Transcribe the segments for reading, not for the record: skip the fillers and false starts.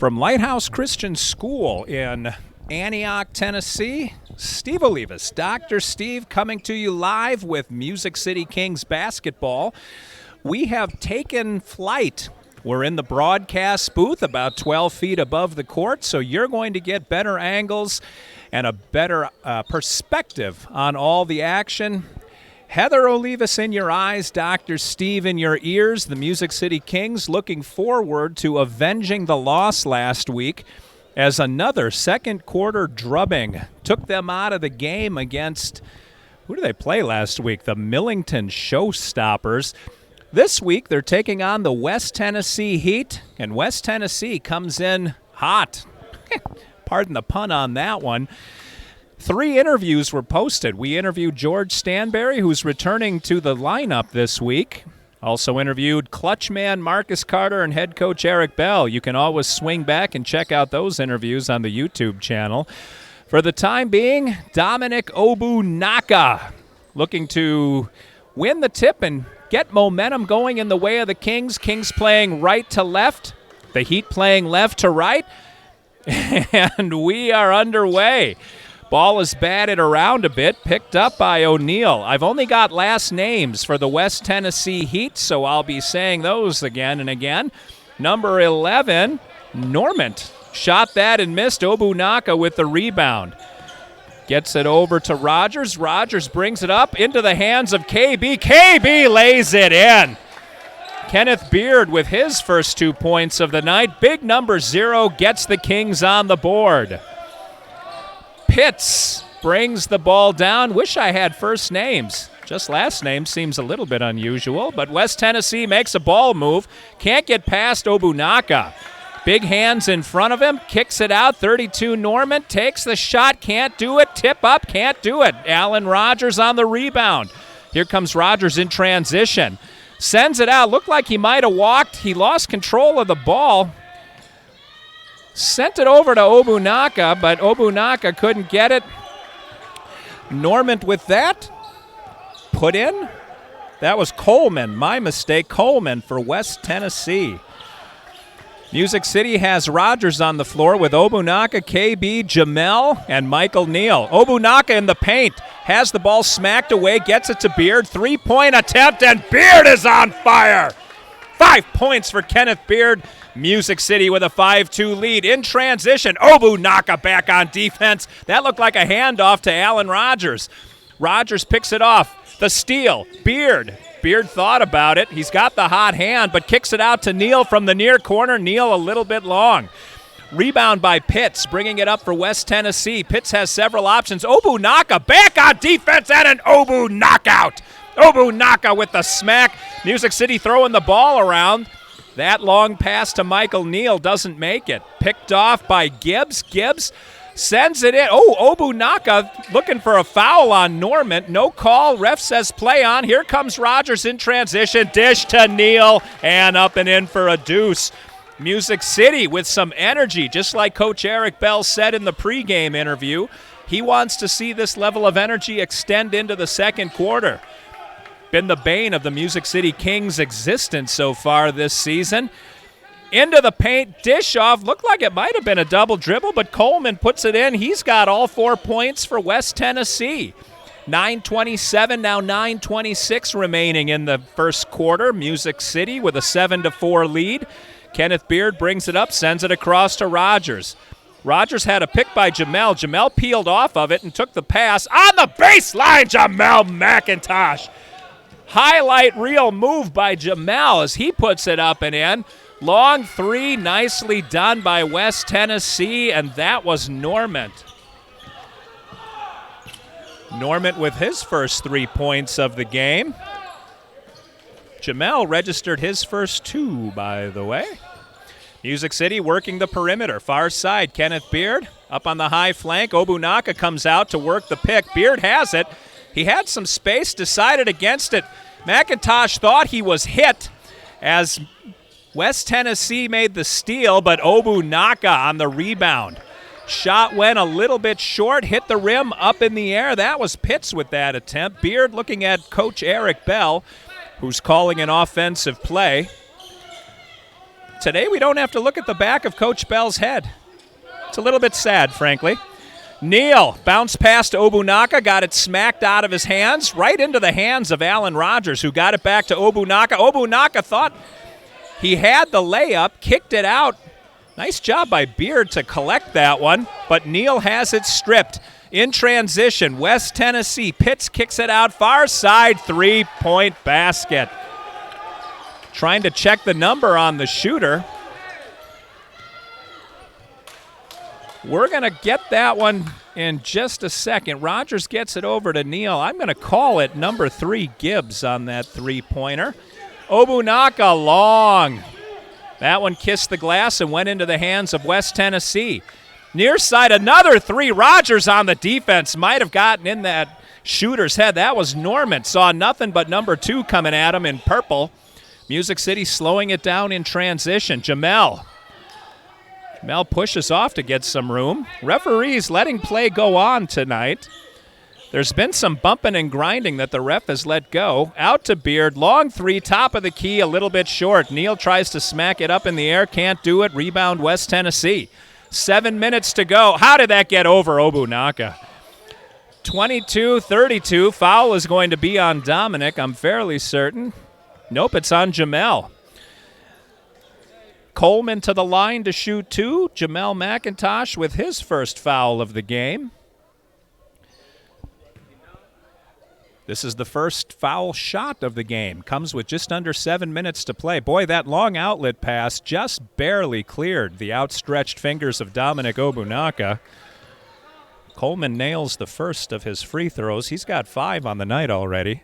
From Lighthouse Christian School in Antioch, Tennessee, Steve Olivas, Dr. Steve, coming to you live with Music City Kings basketball. We have taken flight. We're in the broadcast booth about 12 feet above the court, so you're going to get better angles and a better perspective on all the action. Heather Olivas in your eyes, Dr. Steve in your ears. The Music City Kings looking forward to avenging the loss last week as another second quarter drubbing took them out of the game against, who did they play last week? The Millington Showstoppers. This week they're taking on the West Tennessee Heat, and West Tennessee comes in hot. Pardon the pun on that one. 3 interviews were posted. We interviewed George Stanberry, who's returning to the lineup this week. Also interviewed clutch man Marcus Carter and head coach Eric Bell. You can always swing back and check out those interviews on the YouTube channel. For the time being, Dominic Obunaka looking to win the tip and get momentum going in the way of the Kings. Kings playing right to left, the Heat playing left to right, and we are underway. Ball is batted around a bit, picked up by O'Neal. I've only got last names for the West Tennessee Heat, so I'll be saying those again and again. Number 11, Normant. Shot that and missed. Obunaka with the rebound. Gets it over to Rogers. Rogers brings it up into the hands of KB. KB lays it in. Kenneth Beard with his first 2 points of the night. Big number 0 gets the Kings on the board. Pitts brings the ball down. Wish I had first names. Just last name seems a little bit unusual, but West Tennessee makes a ball move. Can't get past Obunaka. Big hands in front of him. Kicks it out. 32 Normant takes the shot. Can't do it. Tip up. Can't do it. Alan Rogers on the rebound. Here comes Rogers in transition. Sends it out. Looked like he might have walked. He lost control of the ball. Sent it over to Obunaka, but Obunaka couldn't get it. Normant with that. Put in. That was Coleman. My mistake. Coleman for West Tennessee. Music City has Rogers on the floor with Obunaka, KB, Jamel, and Michael Neal. Obunaka in the paint. Has the ball smacked away. Gets it to Beard. 3-point attempt, and Beard is on fire. 5 points for Kenneth Beard. Music City with a 5-2 lead. In transition, Obunaka back on defense. That looked like a handoff to Alan Rogers. Rogers picks it off. The steal, Beard. Beard thought about it. He's got the hot hand, but kicks it out to Neal from the near corner. Neal a little bit long. Rebound by Pitts, bringing it up for West Tennessee. Pitts has several options. Obunaka back on defense and an Obu knockout. Obunaka with the smack. Music City throwing the ball around. That long pass to Michael Neal doesn't make it. Picked off by Gibbs. Gibbs sends it in. Oh, Obunaka looking for a foul on Normant. No call. Ref says play on. Here comes Rogers in transition. Dish to Neal and up and in for a deuce. Music City with some energy, just like Coach Eric Bell said in the pregame interview. He wants to see this level of energy extend into the second quarter. Been the bane of the Music City Kings' existence so far this season. Into the paint, dish off. Looked like it might have been a double dribble, but Coleman puts it in. He's got all 4 points for West Tennessee. 9:27, now 9:26 remaining in the first quarter. Music City with a 7-4 lead. Kenneth Beard brings it up, sends it across to Rogers. Rogers had a pick by Jamel. Jamel peeled off of it and took the pass. On the baseline, Jamel McIntosh. Highlight reel move by Jamel as he puts it up and in. Long 3, nicely done by West Tennessee, and that was Normant. Normant with his first 3 points of the game. Jamel registered his first 2, by the way. Music City working the perimeter. Far side, Kenneth Beard up on the high flank. Obunaka comes out to work the pick. Beard has it. He had some space, decided against it. McIntosh thought he was hit as West Tennessee made the steal, but Obunaka on the rebound. Shot went a little bit short, hit the rim up in the air. That was Pitts with that attempt. Beard looking at Coach Eric Bell, who's calling an offensive play. Today we don't have to look at the back of Coach Bell's head. It's a little bit sad, frankly. Neal bounced past Obunaka, got it smacked out of his hands, right into the hands of Alan Rogers, who got it back to Obunaka. Obunaka thought he had the layup, kicked it out. Nice job by Beard to collect that one, but Neal has it stripped. In transition, West Tennessee. Pitts kicks it out far side, three-point basket. Trying to check the number on the shooter. We're going to get that one in just a second. Rogers gets it over to Neal. I'm going to call it number 3 Gibbs on that three-pointer. Obunaka long. That one kissed the glass and went into the hands of West Tennessee. Near side, another 3. Rogers on the defense. Might have gotten in that shooter's head. That was Norman. Saw nothing but number 2 coming at him in purple. Music City slowing it down in transition. Jamel pushes off to get some room. Referees letting play go on tonight. There's been some bumping and grinding that the ref has let go. Out to Beard. Long 3, top of the key, a little bit short. Neal tries to smack it up in the air. Can't do it. Rebound West Tennessee. 7 minutes to go. How did that get over Obunaka? 22-32. Foul is going to be on Dominic, I'm fairly certain. Nope, it's on Jamel. Coleman to the line to shoot 2. Jamel McIntosh with his first foul of the game. This is the first foul shot of the game. Comes with just under 7 minutes to play. Boy, that long outlet pass just barely cleared the outstretched fingers of Dominic Obunaka. Coleman nails the first of his free throws. He's got 5 on the night already.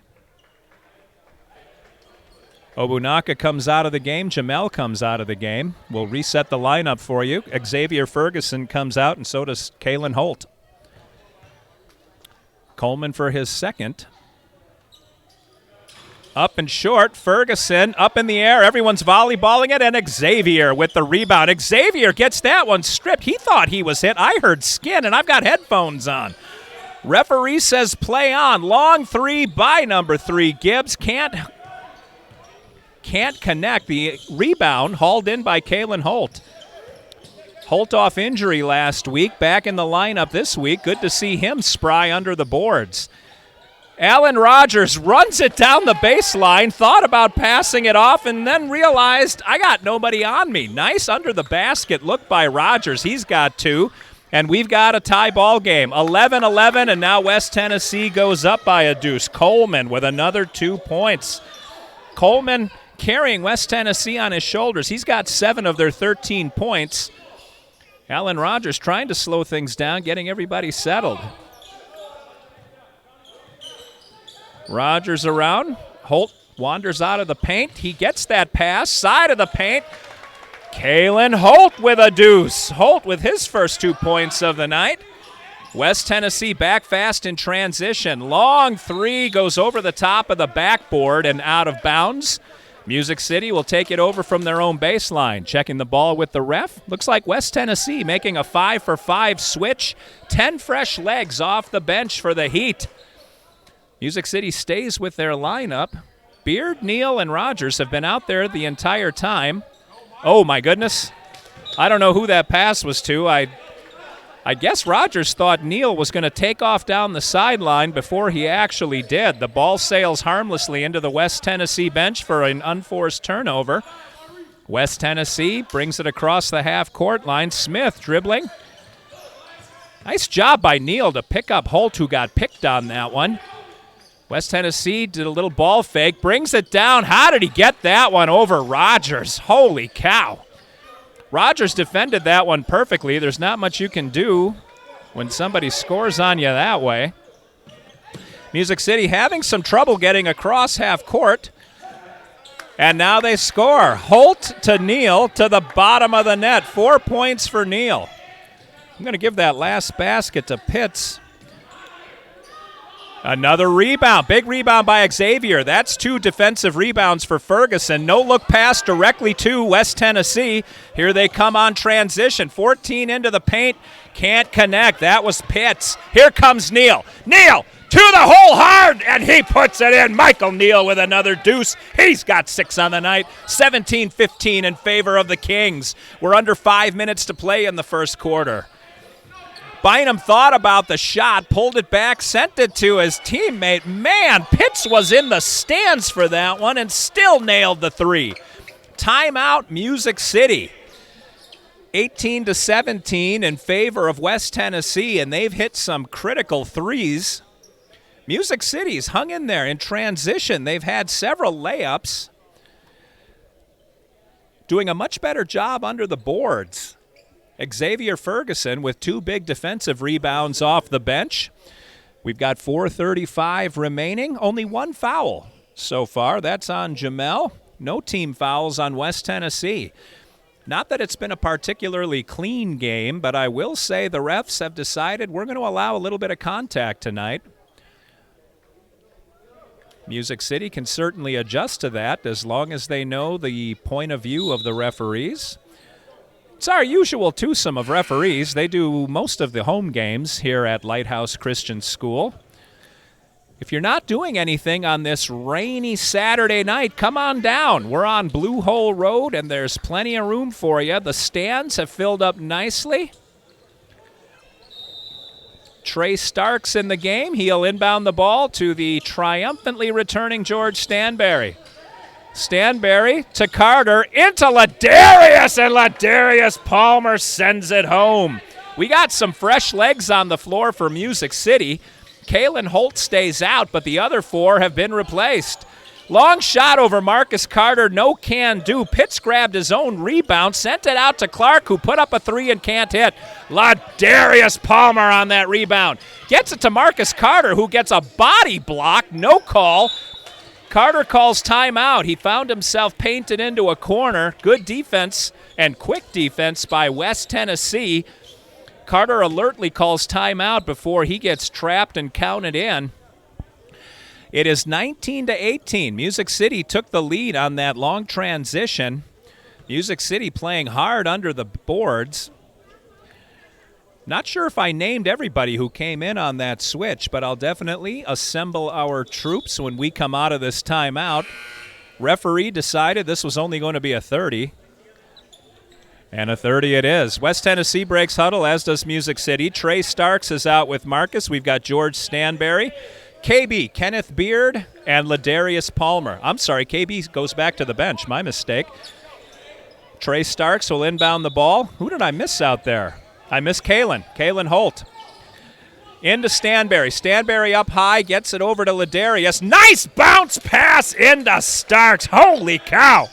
Obunaka comes out of the game. Jamel comes out of the game. We'll reset the lineup for you. Xavier Ferguson comes out, and so does Kalen Holt. Coleman for his second. Up and short. Ferguson up in the air. Everyone's volleyballing it, and Xavier with the rebound. Xavier gets that one stripped. He thought he was hit. I heard skin, and I've got headphones on. Referee says play on. Long 3 by number 3. Gibbs can't connect. The rebound hauled in by Kalen Holt. Holt off injury last week, back in the lineup this week. Good to see him spry under the boards. Alan Rogers runs it down the baseline, thought about passing it off, and then realized, I got nobody on me. Nice under the basket look by Rogers. He's got 2, and we've got a tie ball game. 11-11, and now West Tennessee goes up by a deuce. Coleman with another 2 points. Coleman carrying West Tennessee on his shoulders. He's got 7 of their 13 points. Alan Rogers trying to slow things down, getting everybody settled. Rogers around. Holt wanders out of the paint. He gets that pass. Side of the paint. Kalen Holt with a deuce. Holt with his first 2 points of the night. West Tennessee back fast in transition. Long 3 goes over the top of the backboard and out of bounds. Music City will take it over from their own baseline. Checking the ball with the ref. Looks like West Tennessee making a 5-for-5 switch. 10 fresh legs off the bench for the Heat. Music City stays with their lineup. Beard, Neal, and Rogers have been out there the entire time. Oh, my goodness. I don't know who that pass was to. I guess Rogers thought Neal was going to take off down the sideline before he actually did. The ball sails harmlessly into the West Tennessee bench for an unforced turnover. West Tennessee brings it across the half-court line. Smith dribbling. Nice job by Neal to pick up Holt, who got picked on that one. West Tennessee did a little ball fake, brings it down. How did he get that one over Rogers? Holy cow. Rogers defended that one perfectly. There's not much you can do when somebody scores on you that way. Music City having some trouble getting across half court. And now they score. Holt to Neal to the bottom of the net. 4 points for Neal. I'm going to give that last basket to Pitts. Another rebound. Big rebound by Xavier. That's 2 defensive rebounds for Ferguson. No look pass directly to West Tennessee. Here they come on transition. 14 into the paint. Can't connect. That was Pitts. Here comes Neal. Neal To the hole hard, and he puts it in. Michael Neal with another deuce. He's got 6 on the night. 17-15 in favor of the Kings. We're under 5 minutes to play in the first quarter. Bynum thought about the shot, pulled it back, sent it to his teammate. Man, Pitts was in the stands for that one and still nailed the 3. Timeout, Music City. 18-17 in favor of West Tennessee, and they've hit some critical threes. Music City's hung in there in transition. They've had several layups. Doing a much better job under the boards. Xavier Ferguson with 2 big defensive rebounds off the bench. We've got 4:35 remaining. Only 1 foul so far. That's on Jamel. No team fouls on West Tennessee. Not that it's been a particularly clean game, but I will say the refs have decided we're going to allow a little bit of contact tonight. Music City can certainly adjust to that as long as they know the point of view of the referees. It's our usual twosome of referees. They do most of the home games here at Lighthouse Christian School. If you're not doing anything on this rainy Saturday night, come on down. We're on Blue Hole Road, and there's plenty of room for you. The stands have filled up nicely. Trey Starks in the game. He'll inbound the ball to the triumphantly returning George Stanberry. Stanberry to Carter, into Ladarius, and Ladarius Palmer sends it home. We got some fresh legs on the floor for Music City. Kalen Holt stays out, but the other 4 have been replaced. Long shot over Marcus Carter, no can do. Pitts grabbed his own rebound, sent it out to Clark, who put up a 3 and can't hit. Ladarius Palmer on that rebound. Gets it to Marcus Carter, who gets a body block, no call. Carter calls timeout. He found himself painted into a corner. Good defense and quick defense by West Tennessee. Carter alertly calls timeout before he gets trapped and counted in. It is 19-18. Music City took the lead on that long transition. Music City playing hard under the boards. Not sure if I named everybody who came in on that switch, but I'll definitely assemble our troops when we come out of this timeout. Referee decided this was only going to be a 30. And a 30 it is. West Tennessee breaks huddle, as does Music City. Trey Starks is out with Marcus. We've got George Stanberry, KB, Kenneth Beard, and Ladarius Palmer. I'm sorry, KB goes back to the bench. My mistake. Trey Starks will inbound the ball. Who did I miss out there? I missed Kalen Holt. Into Stanberry. Stanberry up high, gets it over to Ladarius. Nice bounce pass into Starks. Holy cow.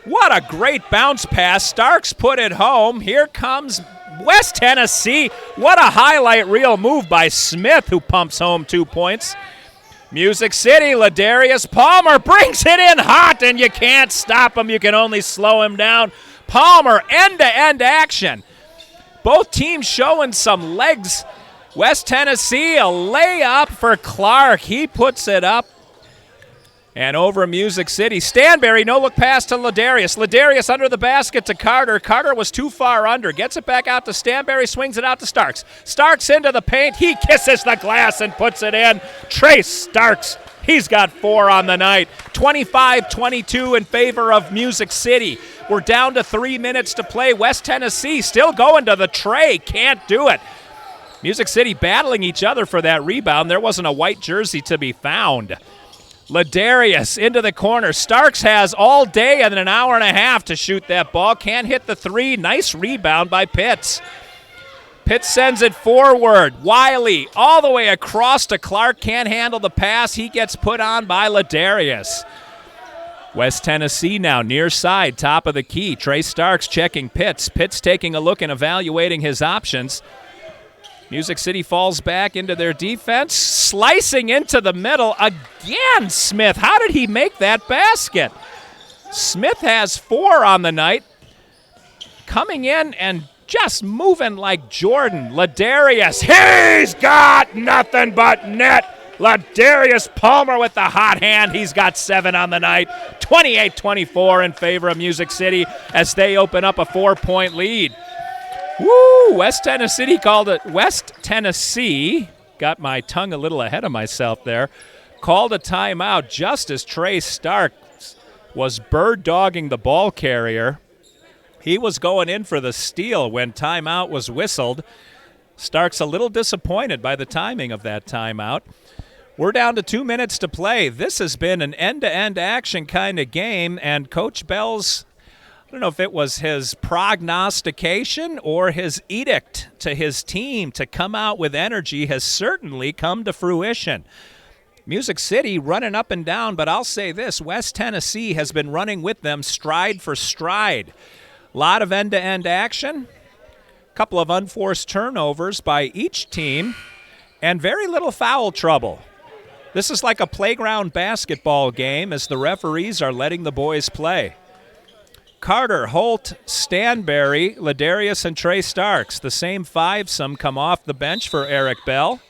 What a great bounce pass. Starks put it home. Here comes West Tennessee. What a highlight reel move by Smith, who pumps home 2 points. Music City, Ladarius Palmer brings it in hot, and you can't stop him. You can only slow him down. Palmer, end-to-end action. Both teams showing some legs. West Tennessee, a layup for Clark. He puts it up. And over Music City, Stanberry, no-look pass to Ladarius. Ladarius under the basket to Carter. Carter was too far under. Gets it back out to Stanberry, swings it out to Starks. Starks into the paint. He kisses the glass and puts it in. Trace Starks, he's got 4 on the night. 25-22 in favor of Music City. We're down to 3 minutes to play. West Tennessee still going to the tray. Can't do it. Music City battling each other for that rebound. There wasn't a white jersey to be found. Ladarius into the corner. Starks has all day and an hour and a half to shoot that ball. Can't hit the 3. Nice rebound by Pitts. Pitts sends it forward. Wiley all the way across to Clark. Can't handle the pass. He gets put on by Ladarius. West Tennessee now near side, top of the key. Trey Starks checking Pitts. Pitts taking a look and evaluating his options. Music City falls back into their defense, slicing into the middle again. Smith, how did he make that basket? Smith has 4 on the night, coming in and just moving like Jordan. Ladarius, he's got nothing but net. Ladarius Palmer with the hot hand. He's got 7 on the night. 28-24 in favor of Music City as they open up a 4-point lead. Woo! West Tennessee called it. West Tennessee, got my tongue a little ahead of myself there, called a timeout just as Trey Starks was bird-dogging the ball carrier. He was going in for the steal when timeout was whistled. Starks a little disappointed by the timing of that timeout. We're down to 2 minutes to play. This has been an end-to-end action kind of game, and Coach Bell's, I don't know if it was his prognostication or his edict to his team to come out with energy, has certainly come to fruition. Music City running up and down, but I'll say this, West Tennessee has been running with them stride for stride. A lot of end-to-end action, a couple of unforced turnovers by each team, and very little foul trouble. This is like a playground basketball game as the referees are letting the boys play. Carter, Holt, Stanberry, Ladarius, and Trey Starks. The same five, some come off the bench for Eric Bell.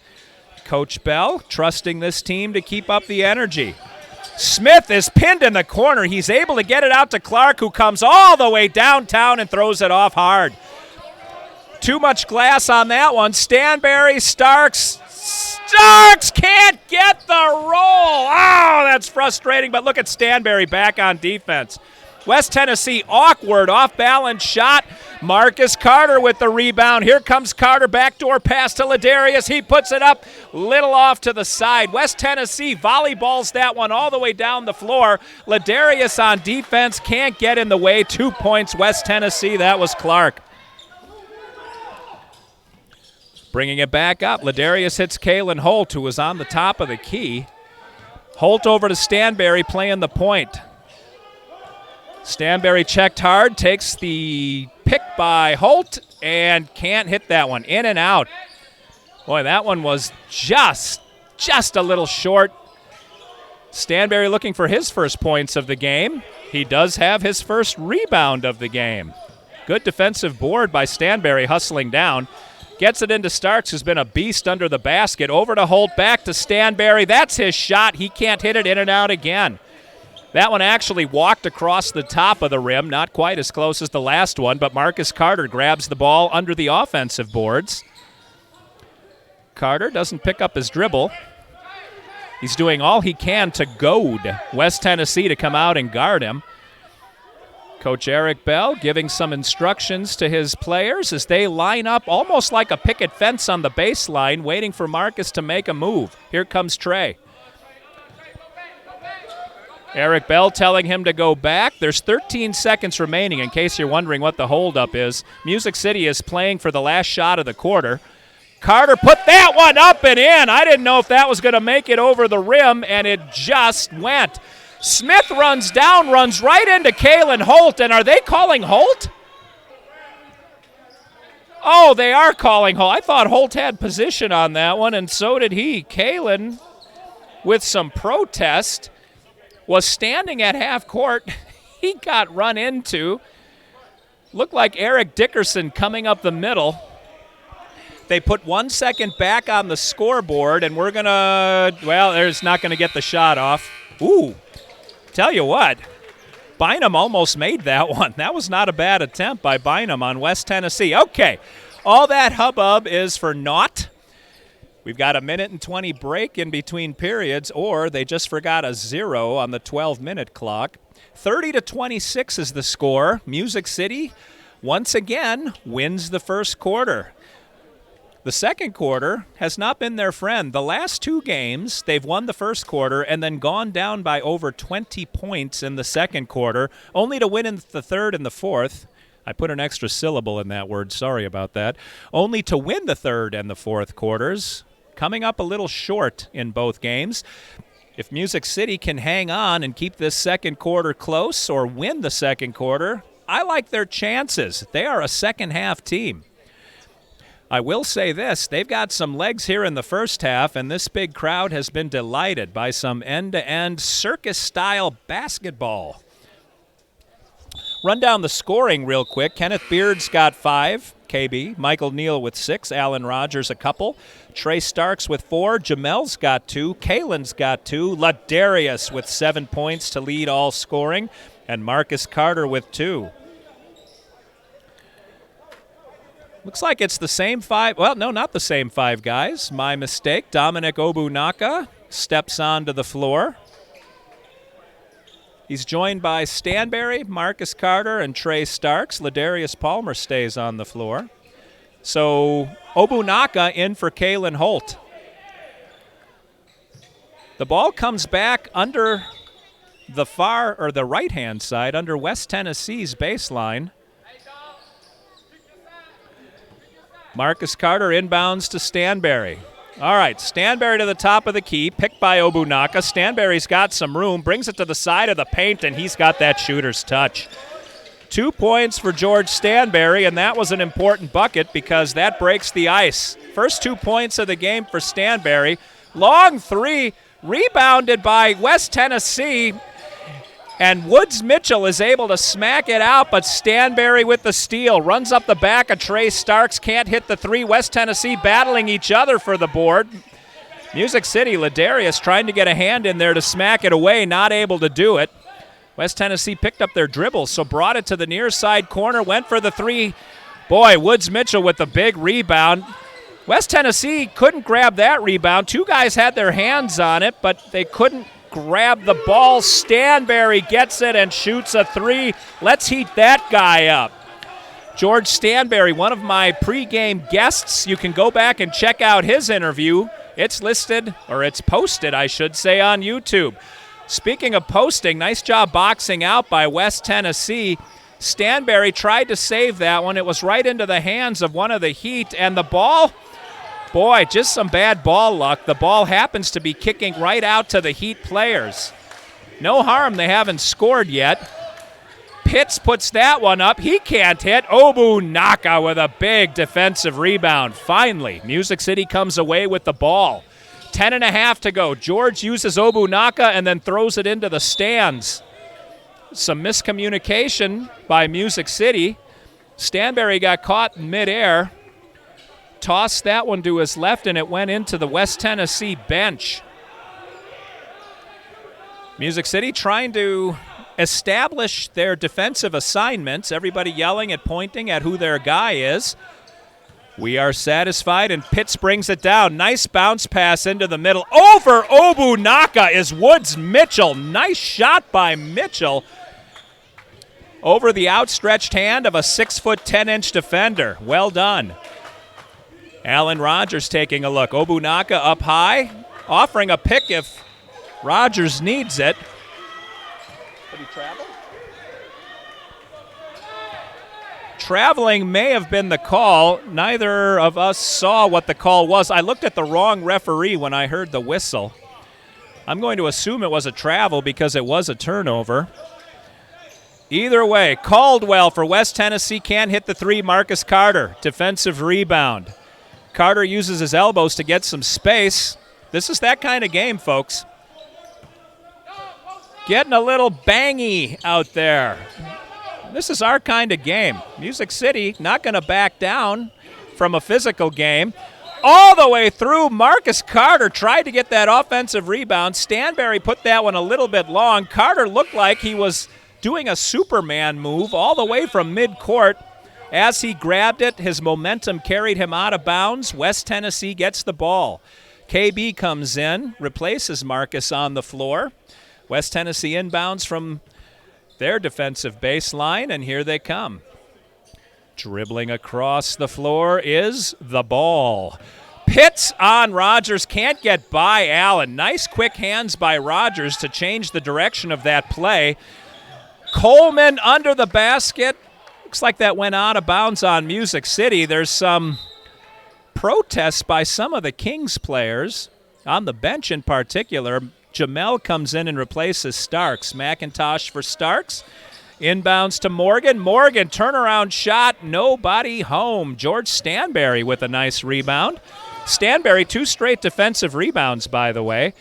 Coach Bell trusting this team to keep up the energy. Smith is pinned in the corner. He's able to get it out to Clark, who comes all the way downtown and throws it off hard. Too much glass on that one. Stanberry, Starks can't get the roll. Oh, that's frustrating, but look at Stanberry back on defense. West Tennessee, awkward, off-balance shot. Marcus Carter with the rebound. Here comes Carter, backdoor pass to Ladarius. He puts it up, little off to the side. West Tennessee volleyballs that one all the way down the floor. Ladarius on defense, can't get in the way. 2 points, West Tennessee. That was Clark. Bringing it back up, Ladarius hits Kalen Holt, who was on the top of the key. Holt over to Stanberry playing the point. Stanberry checked hard, takes the pick by Holt, and can't hit that one. In and out. Boy, that one was just a little short. Stanberry looking for his first points of the game. He does have his first rebound of the game. Good defensive board by Stanberry, hustling down. Gets it into Starks, who's been a beast under the basket. Over to Holt, back to Stanberry. That's his shot. He can't hit it. In and out again. That one actually walked across the top of the rim, not quite as close as the last one, but Marcus Carter grabs the ball under the offensive boards. Carter doesn't pick up his dribble. He's doing all he can to goad West Tennessee to come out and guard him. Coach Eric Bell giving some instructions to his players as they line up almost like a picket fence on the baseline, waiting for Marcus to make a move. Here comes Trey. Eric Bell telling him to go back. There's 13 seconds remaining in case you're wondering what the holdup is. Music City is playing for the last shot of the quarter. Carter put that one up and in. I didn't know if that was going to make it over the rim, and it just went. Smith runs down, runs right into Kalen Holt, and are they calling Holt? Oh, they are calling Holt. I thought Holt had position on that one, and so did he. Kalen, with some protest, was standing at half court. He got run into. Looked like Eric Dickerson coming up the middle. They put 1 second back on the scoreboard, and we're going to, well, there's not going to get the shot off. Ooh, tell you what, Bynum almost made that one. That was not a bad attempt by Bynum on West Tennessee. Okay, all that hubbub is for naught. We've got a 1:20 break in between periods, or they just forgot a 0 on the 12-minute clock. 30-26 is the score. Music City, once again, wins the first quarter. The second quarter has not been their friend. The last two games, they've won the first quarter and then gone down by over 20 points in the second quarter, only to win in the third and the fourth. I put an extra syllable in that word. Sorry about that. Only to win the third and the fourth quarters. Coming up a little short in both games. If Music City can hang on and keep this second quarter close or win the second quarter, I like their chances. They are a second-half team. I will say this, they've got some legs here in the first half, and this big crowd has been delighted by some end-to-end circus-style basketball. Run down the scoring real quick. Kenneth Beard's got 5, KB. Michael Neal with 6. Alan Rogers a couple. Trey Starks with 4. Jamel's got 2. Kalen's got 2. Ladarius with 7 points to lead all scoring. And Marcus Carter with 2. Looks like it's the same five. Well, no, not the same five guys. My mistake. Dominic Obunaka steps onto the floor. He's joined by Stanberry, Marcus Carter, and Trey Starks. Ladarius Palmer stays on the floor. So Obunaka in for Kalen Holt. The ball comes back under the far or the right-hand side, under West Tennessee's baseline. Marcus Carter inbounds to Stanberry. All right, Stanberry to the top of the key, picked by Obunaka. Stanberry's got some room, brings it to the side of the paint, and he's got that shooter's touch. 2 points for George Stanberry, and that was an important bucket because that breaks the ice. First 2 points of the game for Stanberry. Long three, rebounded by West Tennessee, and Woods Mitchell is able to smack it out, but Stanberry with the steal. Runs up the back of Trey Starks, can't hit the three. West Tennessee battling each other for the board. Music City, Ladarius trying to get a hand in there to smack it away, not able to do it. West Tennessee picked up their dribble, so brought it to the near side corner, went for the three. Boy, Woods Mitchell with the big rebound. West Tennessee couldn't grab that rebound. Two guys had their hands on it, but they couldn't grab the ball. Stanberry gets it and shoots a three. Let's heat that guy up. George Stanberry, one of my pregame guests. You can go back and check out his interview. It's listed, or it's posted, I should say, on YouTube. Speaking of posting, nice job boxing out by West Tennessee. Stanberry tried to save that one. It was right into the hands of one of the Heat, and the ball, boy, just some bad ball luck. The ball happens to be kicking right out to the Heat players. No harm, they haven't scored yet. Pitts puts that one up. He can't hit. Obunaka with a big defensive rebound. Finally, Music City comes away with the ball. 10.5 to go. George uses Obunaka and then throws it into the stands. Some miscommunication by Music City. Stanberry got caught in midair. Tossed that one to his left, and it went into the West Tennessee bench. Music City trying to establish their defensive assignments. Everybody yelling and pointing at who their guy is. We are satisfied, and Pitts brings it down. Nice bounce pass into the middle. Over Obunaka is Woods Mitchell. Nice shot by Mitchell over the outstretched hand of a 6', 10-inch defender. Well done. Alan Rogers taking a look. Obunaka up high, offering a pick if Rogers needs it. Did he travel? Traveling may have been the call. Neither of us saw what the call was. I looked at the wrong referee when I heard the whistle. I'm going to assume it was a travel because it was a turnover. Either way, Caldwell for West Tennessee can't hit the three. Marcus Carter, defensive rebound. Carter uses his elbows to get some space. This is that kind of game, folks. Getting a little bangy out there. This is our kind of game. Music City not going to back down from a physical game. All the way through, Marcus Carter tried to get that offensive rebound. Stanberry put that one a little bit long. Carter looked like he was doing a Superman move all the way from midcourt. As he grabbed it, his momentum carried him out of bounds. West Tennessee gets the ball. KB comes in, replaces Marcus on the floor. West Tennessee inbounds from their defensive baseline, and here they come. Dribbling across the floor is the ball. Pitts on Rogers, can't get by Allen. Nice quick hands by Rogers to change the direction of that play. Coleman under the basket. Looks like that went out of bounds on Music City. There's some protests by some of the Kings players, on the bench in particular. Jamel comes in and replaces Starks. McIntosh for Starks. Inbounds to Morgan. Morgan, turnaround shot, nobody home. George Stanberry with a nice rebound. Stanberry, 2 straight defensive rebounds, by the way.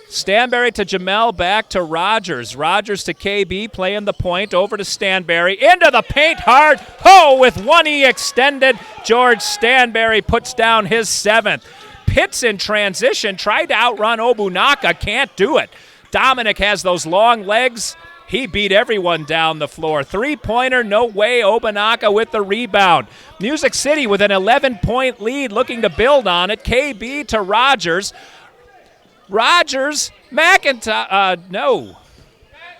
Stanberry to Jamel, back to Rogers. Rogers to KB, playing the point, over to Stanberry. Into the paint hard. With 1E extended. George Stanberry puts down his 7th. Pitts in transition, tried to outrun Obunaka, can't do it. Dominic has those long legs, He beat everyone down the floor. Three-pointer, no way. Obanaka with the rebound. Music City with an 11-point lead, looking to build on it. KB to Rogers. Rogers, McIntosh, no.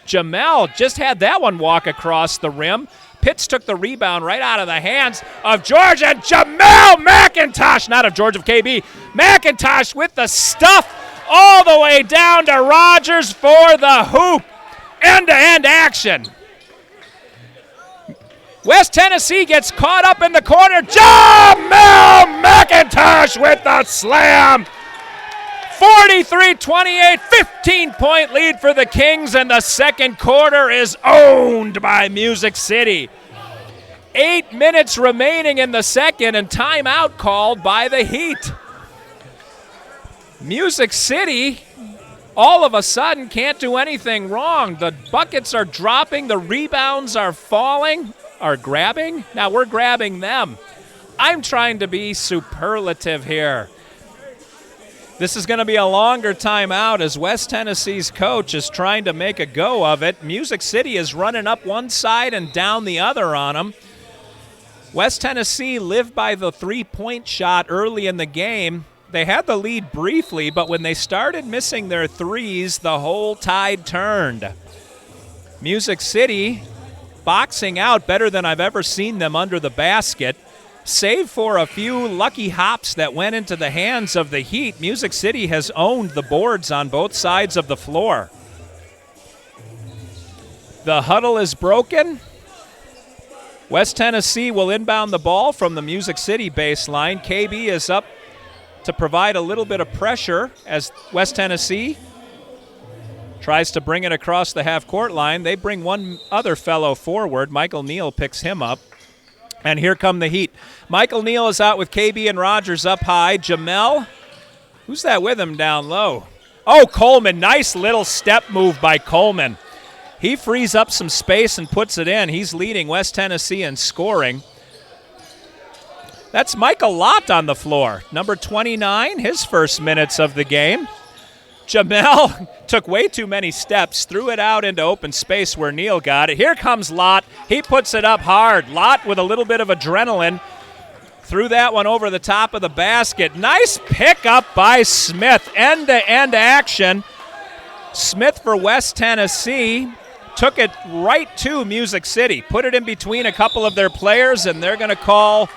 Jamel just had that one walk across the rim. Pitts took the rebound right out of the hands of George, and Jamel McIntosh, not of George, of KB. McIntosh with the stuff all the way down to Rogers for the hoop. End-to-end action. West Tennessee gets caught up in the corner. Jamel McIntosh with the slam. 43-28, 15-point lead for the Kings, and the second quarter is owned by Music City. 8 minutes remaining in the second, and timeout called by the Heat. Music City all of a sudden can't do anything wrong. The buckets are dropping, the rebounds are falling, are grabbing. Now we're grabbing them. I'm trying to be superlative here. This is going to be a longer timeout as West Tennessee's coach is trying to make a go of it. Music City is running up one side and down the other on them. West Tennessee lived by the three-point shot early in the game. They had the lead briefly, but when they started missing their threes, the whole tide turned. Music City boxing out better than I've ever seen them under the basket. Save for a few lucky hops that went into the hands of the Heat, Music City has owned the boards on both sides of the floor. The huddle is broken. West Tennessee will inbound the ball from the Music City baseline. KB is up to provide a little bit of pressure as West Tennessee tries to bring it across the half-court line. They bring one other fellow forward. Michael Neal picks him up. And here come the Heat. Michael Neal is out with KB and Rogers up high. Jamel, who's that with him down low? Oh, Coleman. Nice little step move by Coleman. He frees up some space and puts it in. He's leading West Tennessee in scoring. That's Michael Lott on the floor. Number 29, his first minutes of the game. Jamel took way too many steps, threw it out into open space where Neal got it. Here comes Lott. He puts it up hard. Lott with a little bit of adrenaline. Threw that one over the top of the basket. Nice pickup by Smith. End-to-end action. Smith for West Tennessee took it right to Music City. Put it in between a couple of their players, and they're going to call,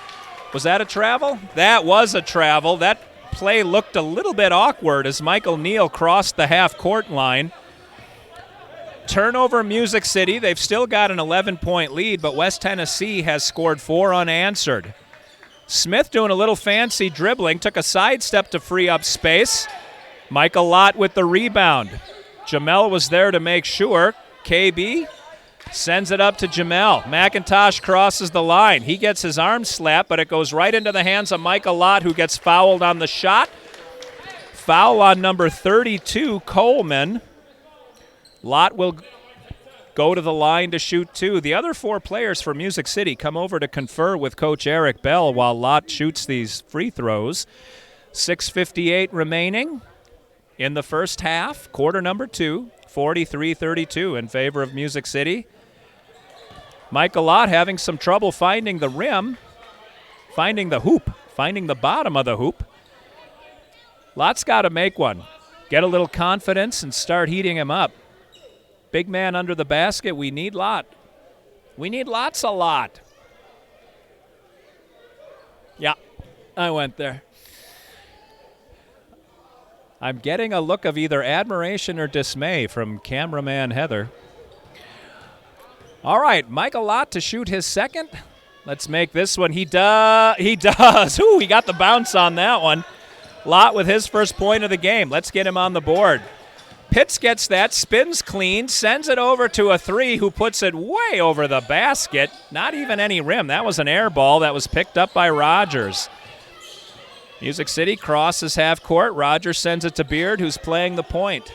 was that a travel? That was a travel. That play looked a little bit awkward as Michael Neal crossed the half-court line. Turnover Music City. They've still got an 11-point lead, but West Tennessee has scored 4 unanswered. Smith doing a little fancy dribbling, took a sidestep to free up space. Michael Lott with the rebound. Jamel was there to make sure. KB sends it up to Jamel. McIntosh crosses the line. He gets his arm slapped, but it goes right into the hands of Michael Lott, who gets fouled on the shot. Foul on number 32, Coleman. Lott will go to the line to shoot 2. The other 4 players for Music City come over to confer with Coach Eric Bell while Lott shoots these free throws. 6:58 remaining in the first half, quarter number 2. 43-32 in favor of Music City. Michael Lott having some trouble finding the rim, finding the hoop, finding the bottom of the hoop. Lott's got to make one. Get a little confidence and start heating him up. Big man under the basket. We need Lott. We need lots a lot. Yeah, I went there. I'm getting a look of either admiration or dismay from cameraman Heather. All right, Michael Lott to shoot his second. Let's make this one. He does. Ooh, he got the bounce on that one. Lott with his first point of the game. Let's get him on the board. Pitts gets that, spins clean, sends it over to a 3 who puts it way over the basket. Not even any rim. That was an air ball that was picked up by Rogers. Music City crosses half court. Rogers sends it to Beard, who's playing the point.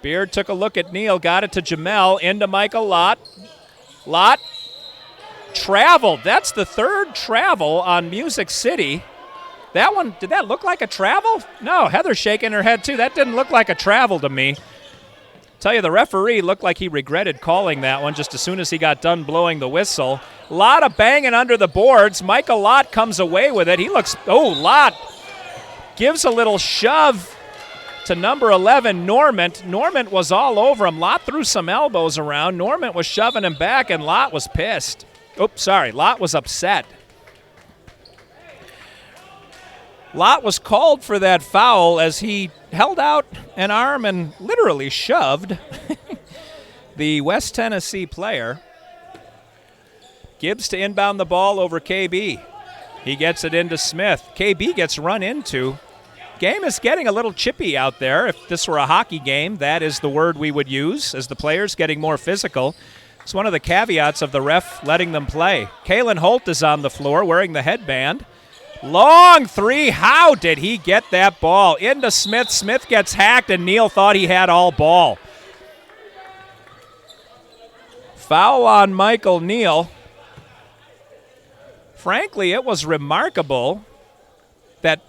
Beard took a look at Neal, got it to Jamel, into Michael Lott. Lott traveled. That's the third travel on Music City. That one, did that look like a travel? No, Heather's shaking her head too. That didn't look like a travel to me. Tell you, the referee looked like he regretted calling that one just as soon as he got done blowing the whistle. Lott of banging under the boards. Michael Lott comes away with it. He looks, Lott gives a little shove to number 11, Normant. Normant was all over him. Lott threw some elbows around. Normant was shoving him back, and Lott was pissed. Lott was upset. Lott was called for that foul as he held out an arm and literally shoved the West Tennessee player. Gibbs to inbound the ball over KB. He gets it into Smith. KB gets run into. Game is getting a little chippy out there. If this were a hockey game, that is the word we would use, as the players getting more physical. It's one of the caveats of the ref letting them play. Kalen Holt is on the floor wearing the headband. Long three. How did he get that ball? Into Smith. Smith gets hacked, and Neal thought he had all ball. Foul on Michael Neal. Frankly, it was remarkable that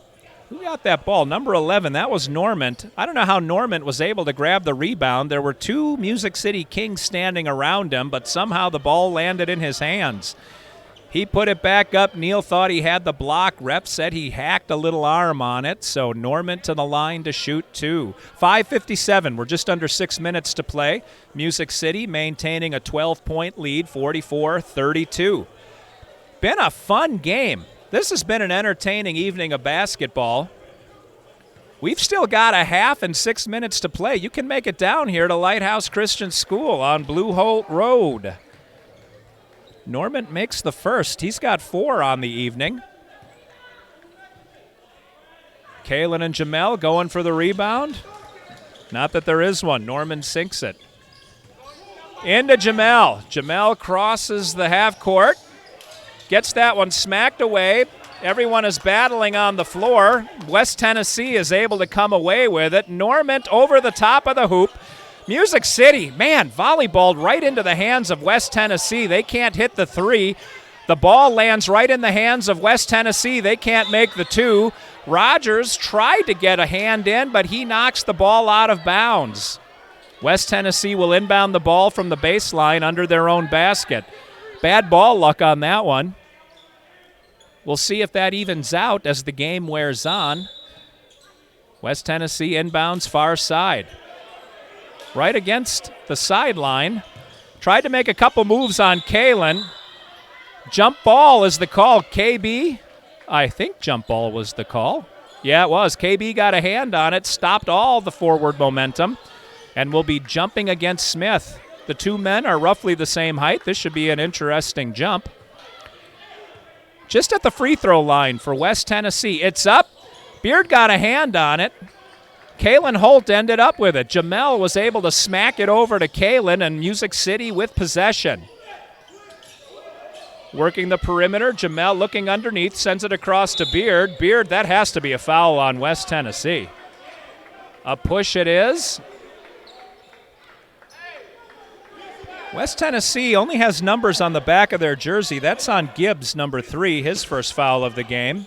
who got that ball? Number 11, that was Normant. I don't know how Normant was able to grab the rebound. There were two Music City Kings standing around him, but somehow the ball landed in his hands. He put it back up. Neal thought he had the block. Ref said he hacked a little arm on it, so Normant to the line to shoot two. 5:57. We're just under 6 minutes to play. Music City maintaining a 12-point lead, 44-32. Been a fun game. This has been an entertaining evening of basketball. We've still got a half and 6 minutes to play. You can make it down here to Lighthouse Christian School on Blue Holt Road. Normant makes the first. He's got 4 on the evening. Kalen and Jamel going for the rebound. Not that there is one. Norman sinks it. Into Jamel. Jamel crosses the half court. Gets that one smacked away. Everyone is battling on the floor. West Tennessee is able to come away with it. Normant over the top of the hoop. Music City, man, volleyballed right into the hands of West Tennessee. They can't hit the three. The ball lands right in the hands of West Tennessee. They can't make the two. Rogers tried to get a hand in, but he knocks the ball out of bounds. West Tennessee will inbound the ball from the baseline under their own basket. Bad ball luck on that one. We'll see if that evens out as the game wears on. West Tennessee inbounds far side. Right against the sideline. Tried to make a couple moves on Kalen. Jump ball is the call. KB, I think jump ball was the call. Yeah, it was. KB got a hand on it, stopped all the forward momentum, and will be jumping against Smith. The two men are roughly the same height. This should be an interesting jump. Just at the free throw line for West Tennessee. It's up. Beard got a hand on it. Kalen Holt ended up with it. Jamel was able to smack it over to Kalen, and Music City with possession. Working the perimeter, Jamel looking underneath, sends it across to Beard. Beard, that has to be a foul on West Tennessee. A push it is. West Tennessee only has numbers on the back of their jersey. That's on Gibbs, number 3, his first foul of the game.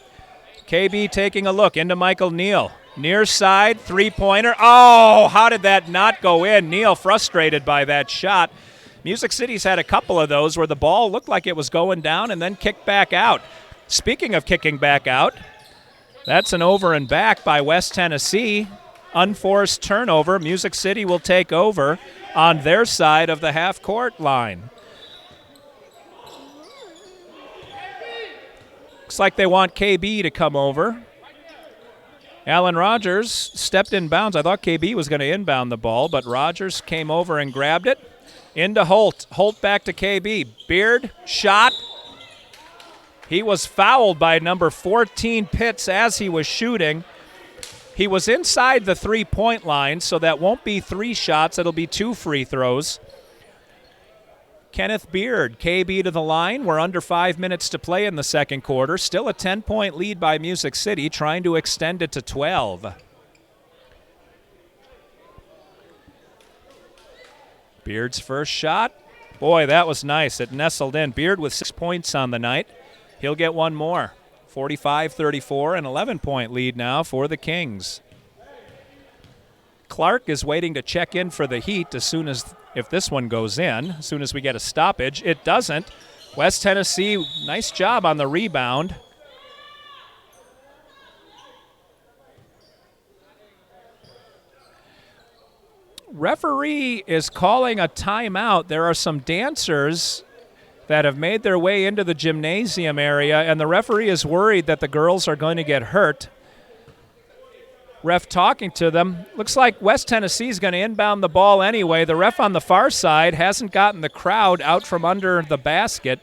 KB taking a look into Michael Neal. Near side, three-pointer. Oh, how did that not go in? Neal frustrated by that shot. Music City's had a couple of those where the ball looked like it was going down and then kicked back out. Speaking of kicking back out, that's an over and back by West Tennessee. Unforced turnover. Music City will take over on their side of the half-court line. Looks like they want KB to come over. Alan Rogers stepped in bounds. I thought KB was going to inbound the ball, but Rogers came over and grabbed it. Into Holt. Holt back to KB. Beard, shot. He was fouled by number 14, Pitts, as he was shooting. He was inside the three-point line, so that won't be 3 shots. It'll be 2 free throws. Kenneth Beard, KB to the line. We're under 5 minutes to play in the second quarter. Still a 10-point lead by Music City, trying to extend it to 12. Beard's first shot. Boy, that was nice. It nestled in. Beard with 6 points on the night. He'll get one more. 45-34, an 11-point lead now for the Kings. Clark is waiting to check in for the Heat if this one goes in, as soon as we get a stoppage. It doesn't. West Tennessee, nice job on the rebound. Referee is calling a timeout. There are some dancers that have made their way into the gymnasium area, and the referee is worried that the girls are going to get hurt. Ref talking to them. Looks like West Tennessee is going to inbound the ball anyway. The ref on the far side hasn't gotten the crowd out from under the basket.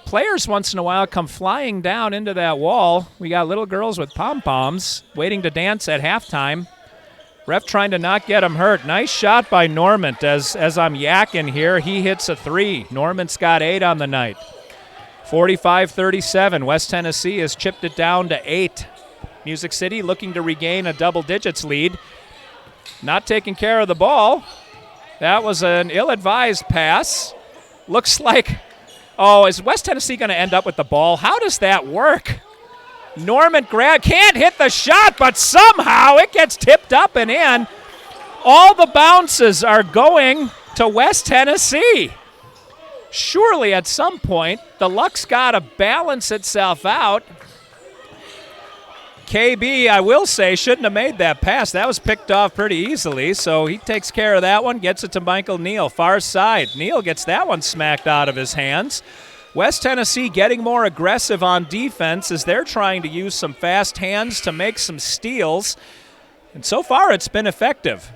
Players once in a while come flying down into that wall. We got little girls with pom-poms waiting to dance at halftime. Ref trying to not get him hurt. Nice shot by Normant. As I'm yakking here, he hits a three. Normant's got 8 on the night. 45-37. West Tennessee has chipped it down to 8. Music City looking to regain a double digits lead. Not taking care of the ball. That was an ill-advised pass. Looks like, is West Tennessee going to end up with the ball? How does that work? Normant can't hit the shot, but somehow it gets tipped up and in. All the bounces are going to West Tennessee. Surely at some point, the luck's got to balance itself out. KB, I will say, shouldn't have made that pass. That was picked off pretty easily, so he takes care of that one, gets it to Michael Neal. Far side. Neal gets that one smacked out of his hands. West Tennessee getting more aggressive on defense as they're trying to use some fast hands to make some steals. And so far it's been effective.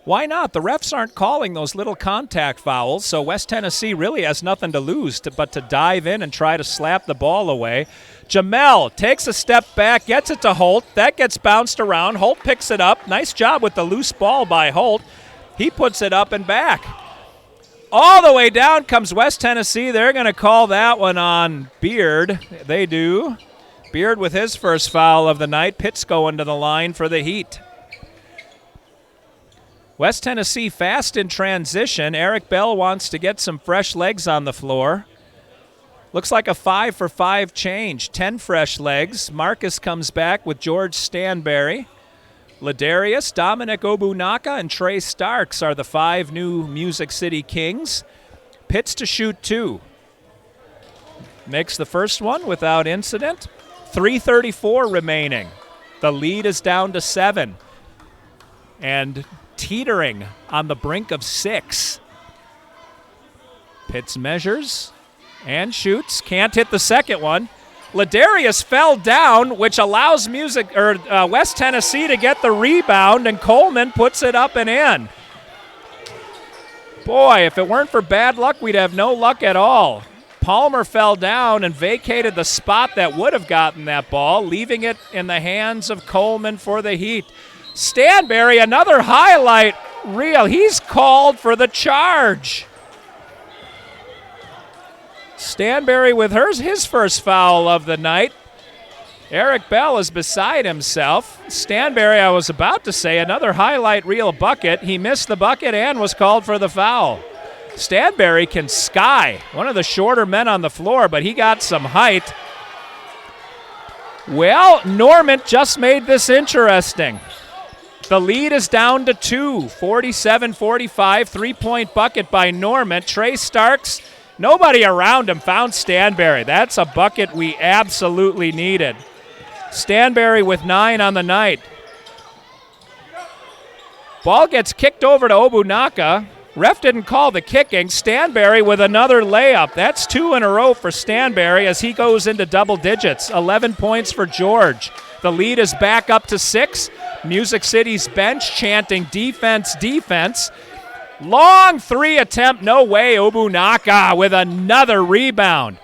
Why not? The refs aren't calling those little contact fouls, so West Tennessee really has nothing to lose but to dive in and try to slap the ball away. Jamel takes a step back, gets it to Holt. That gets bounced around. Holt picks it up. Nice job with the loose ball by Holt. He puts it up and back. All the way down comes West Tennessee. They're going to call that one on Beard. They do. Beard with his first foul of the night. Pitts going to the line for the Heat. West Tennessee fast in transition. Eric Bell wants to get some fresh legs on the floor. Looks like a 5-for-5 change. 10 fresh legs. Marcus comes back with George Stanberry. Ladarius, Dominic Obunaka, and Trey Starks are the 5 new Music City Kings. Pitts to shoot 2. Makes the first one without incident. 3:34 remaining. The lead is down to 7. And teetering on the brink of 6. Pitts measures and shoots. Can't hit the second one. Ladarius fell down, which allows West Tennessee to get the rebound, and Coleman puts it up and in. Boy, if it weren't for bad luck, we'd have no luck at all. Palmer fell down and vacated the spot that would have gotten that ball, leaving it in the hands of Coleman for the Heat. Stanberry, another highlight reel. He's called for the charge. Stanberry with his first foul of the night. Eric Bell is beside himself. Stanberry, I was about to say, another highlight reel bucket. He missed the bucket and was called for the foul. Stanberry can sky. One of the shorter men on the floor, but he got some height. Well, Normant just made this interesting. The lead is down to 2, 47-45, three-point bucket by Normant. Trey Starks, nobody around him, found Stanberry. That's a bucket we absolutely needed. Stanberry with 9 on the night. Ball gets kicked over to Obunaka. Ref didn't call the kicking. Stanberry with another layup. That's 2 in a row for Stanberry as he goes into double digits. 11 points for George. The lead is back up to 6. Music City's bench chanting defense, defense. Long 3 attempt, no way. Obunaka with another rebound.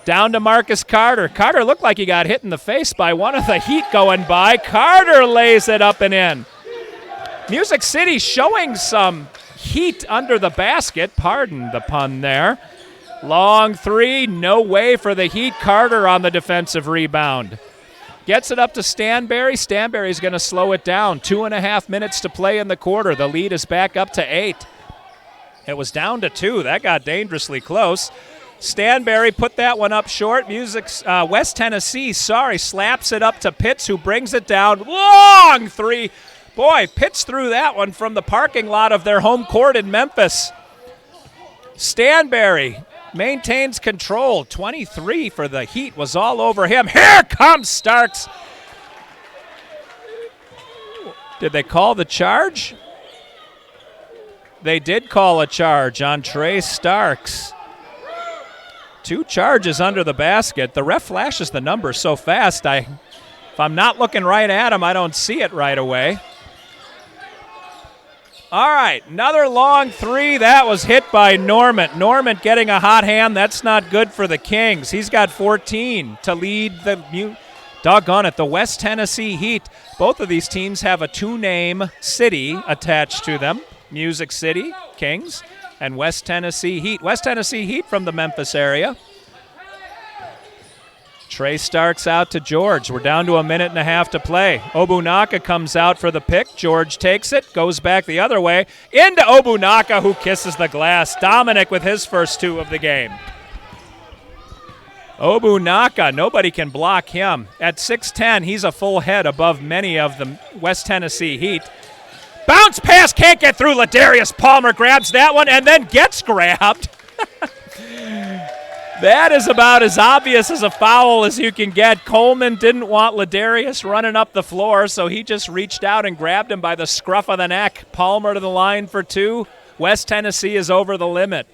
Down to Marcus Carter. Carter looked like he got hit in the face by one of the Heat going by. Carter lays it up and in. Music City showing some heat under the basket. Pardon the pun there. Long 3, no way for the Heat. Carter on the defensive rebound. Gets it up to Stanberry. Stanberry's going to slow it down. 2.5 minutes to play in the quarter. The lead is back up to 8. It was down to 2. That got dangerously close. Stanberry put that one up short. West Tennessee, slaps it up to Pitts, who brings it down. Long three. Boy, Pitts threw that one from the parking lot of their home court in Memphis. Stanberry maintains control. 23 for the Heat was all over him. Here comes Starks. Did they call the charge? They did call a charge on Trey Starks. 2 charges under the basket. The ref flashes the number so fast, if I'm not looking right at him, I don't see it right away. All right, another long three. That was hit by Normant. Normant getting a hot hand. That's not good for the Kings. He's got 14 to lead the doggone it, the West Tennessee Heat. Both of these teams have a 2-name city attached to them. Music City Kings and West Tennessee Heat. West Tennessee Heat from the Memphis area. Trey Starks out to George. We're down to 1.5 minutes to play. Obunaka comes out for the pick. George takes it, goes back the other way. Into Obunaka, who kisses the glass. Dominic with his first 2 of the game. Obunaka, nobody can block him. At 6'10", he's a full head above many of the West Tennessee Heat. Bounce pass, can't get through. Ladarius Palmer grabs that one and then gets grabbed. That is about as obvious as a foul as you can get. Coleman didn't want Ladarius running up the floor, so he just reached out and grabbed him by the scruff of the neck. Palmer to the line for 2. West Tennessee is over the limit.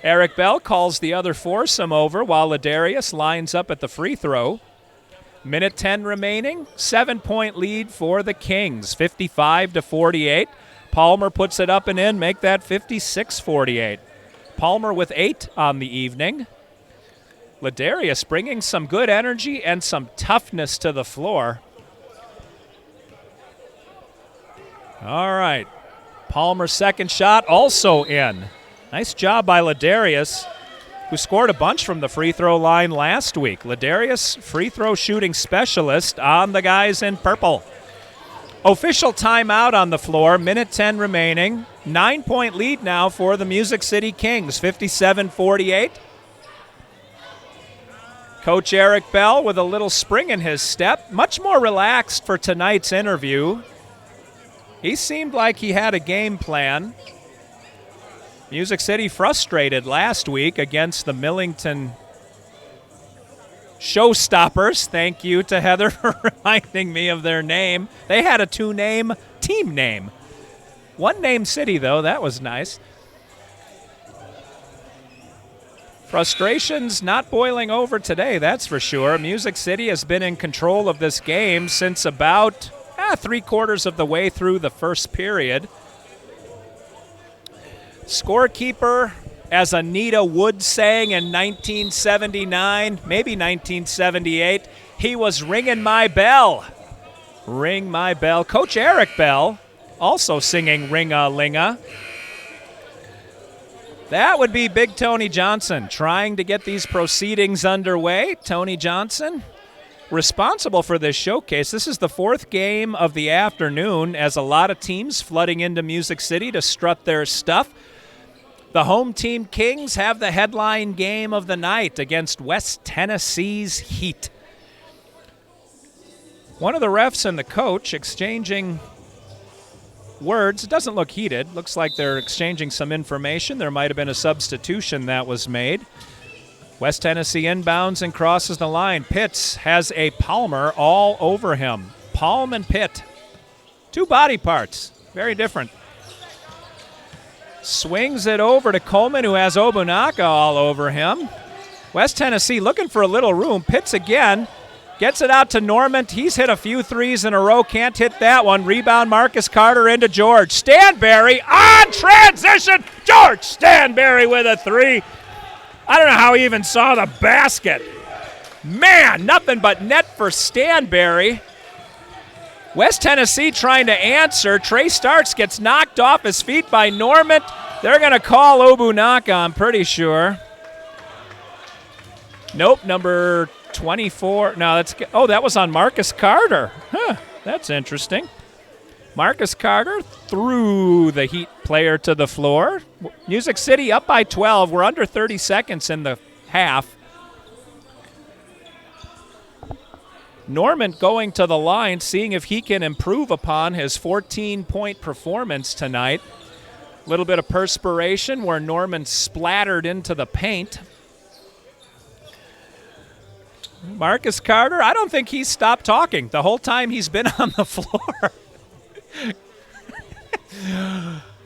Eric Bell calls the other foursome over while Ladarius lines up at the free throw. 1:10 remaining, 7-point lead for the Kings, 55-48. Palmer puts it up and in, make that 56-48. Palmer with 8 on the evening. Ladarius bringing some good energy and some toughness to the floor. All right, Palmer's second shot also in. Nice job by Ladarius, who scored a bunch from the free throw line last week. Ladarius, free throw shooting specialist on the guys in purple. Official timeout on the floor, 1:10 remaining. 9-point lead now for the Music City Kings, 57-48. Coach Eric Bell with a little spring in his step, much more relaxed for tonight's interview. He seemed like he had a game plan. Music City frustrated last week against the Millington Showstoppers. Thank you to Heather for reminding me of their name. They had a 2-name team name. 1-name city, though. That was nice. Frustrations not boiling over today, that's for sure. Music City has been in control of this game since about 3/4 of the way through the first period. Scorekeeper, as Anita Wood sang in 1979, maybe 1978, he was ringing my bell. Ring my bell. Coach Eric Bell also singing Ring-a-Linga. That would be Big Tony Johnson trying to get these proceedings underway. Tony Johnson, responsible for this showcase. This is the 4th game of the afternoon as a lot of teams flooding into Music City to strut their stuff. The home team Kings have the headline game of the night against West Tennessee's Heat. One of the refs and the coach exchanging words. It doesn't look heated. Looks like they're exchanging some information. There might have been a substitution that was made. West Tennessee inbounds and crosses the line. Pitts has a Palmer all over him. Palm and Pitt. 2 body parts. Very different. Swings it over to Coleman, who has Obunaka all over him. West Tennessee looking for a little room. Pitts again. Gets it out to Normant. He's hit a few threes in a row. Can't hit that one. Rebound Marcus Carter into George. Stanberry on transition. George Stanberry with a 3. I don't know how he even saw the basket. Man, nothing but net for Stanberry. West Tennessee trying to answer. Trey Starks gets knocked off his feet by Normant. They're going to call Obunaka, I'm pretty sure. Nope, number 24. No, that was on Marcus Carter. Huh, that's interesting. Marcus Carter threw the Heat player to the floor. Music City up by 12. We're under 30 seconds in the half. Norman going to the line, seeing if he can improve upon his 14-point performance tonight. A little bit of perspiration where Norman splattered into the paint. Marcus Carter, I don't think he's stopped talking the whole time he's been on the floor.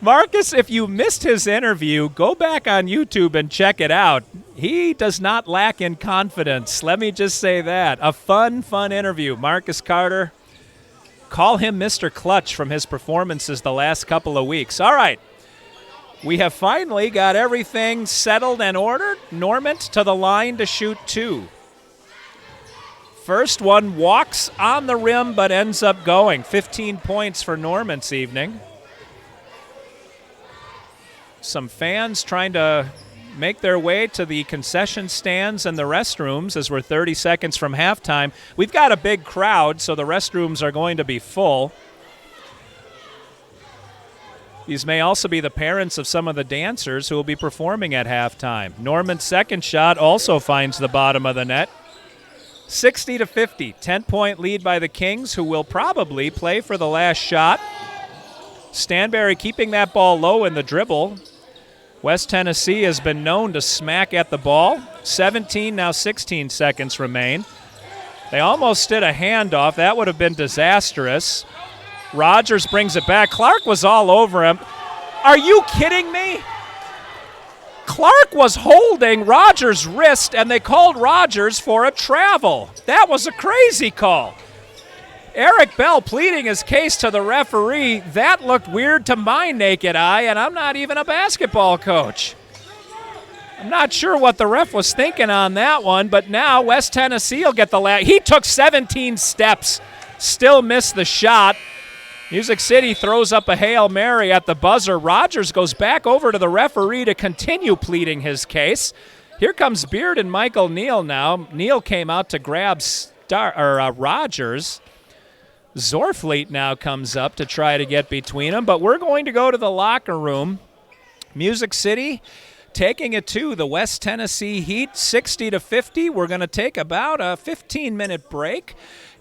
Marcus, if you missed his interview, go back on YouTube and check it out. He does not lack in confidence. Let me just say that. A fun interview. Marcus Carter, call him Mr. Clutch from his performances the last couple of weeks. All right. We have finally got everything settled and ordered. Normant to the line to shoot 2. First one walks on the rim but ends up going. 15 points for Normant's evening. Some fans trying to make their way to the concession stands and the restrooms as we're 30 seconds from halftime. We've got a big crowd, so the restrooms are going to be full. These may also be the parents of some of the dancers who will be performing at halftime. Norman's second shot also finds the bottom of the net. 60-50, 10-point lead by the Kings, who will probably play for the last shot. Stanberry keeping that ball low in the dribble. West Tennessee has been known to smack at the ball. 17, now 16 seconds remain. They almost did a handoff. That would have been disastrous. Rogers brings it back. Clark was all over him. Are you kidding me? Clark was holding Rogers' wrist, and they called Rogers for a travel. That was a crazy call. Eric Bell pleading his case to the referee. That looked weird to my naked eye, and I'm not even a basketball coach. I'm not sure what the ref was thinking on that one, but now West Tennessee will get the last. He took 17 steps, still missed the shot. Music City throws up a Hail Mary at the buzzer. Rogers goes back over to the referee to continue pleading his case. Here comes Beard and Michael Neal now. Neal came out to grab Rogers. Zorfleet now comes up to try to get between them, but we're going to go to the locker room. Music City taking it to the West Tennessee Heat, 60-50. We're going to take about a 15-minute break,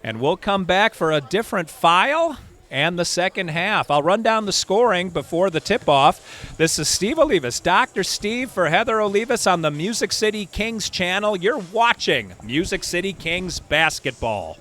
and we'll come back for a different file and the second half. I'll run down the scoring before the tip-off. This is Steve Olivas, Dr. Steve for Heather Olivas on the Music City Kings channel. You're watching Music City Kings basketball.